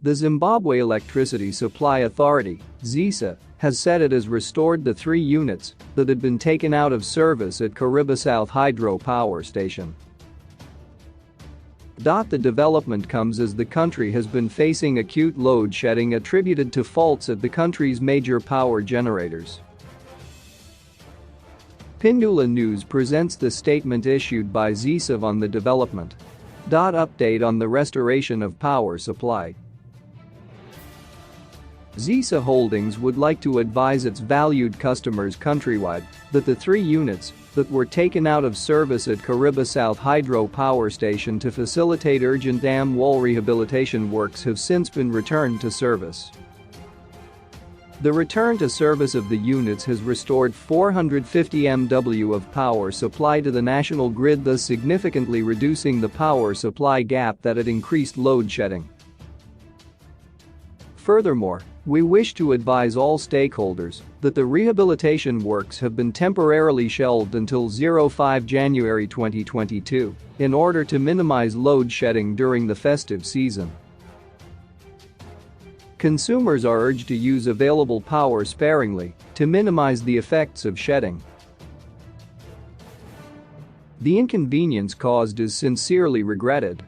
The Zimbabwe Electricity Supply Authority (ZESA) has said it has restored the 3 units that had been taken out of service at Kariba South Hydro Power Station. The development comes as the country has been facing acute load shedding attributed to faults at the country's major power generators. Pindula News presents the statement issued by ZESA on the development. Update on the restoration of power supply. ZESA Holdings would like to advise its valued customers countrywide that the 3 units that were taken out of service at Kariba South Hydro Power Station to facilitate urgent dam wall rehabilitation works have since been returned to service. The return to service of the units has restored 450 MW of power supply to the national grid, thus significantly reducing the power supply gap that had increased load shedding. Furthermore, we wish to advise all stakeholders that the rehabilitation works have been temporarily shelved until 5 January 2022 in order to minimize load shedding during the festive season. Consumers are urged to use available power sparingly to minimize the effects of shedding. The inconvenience caused is sincerely regretted.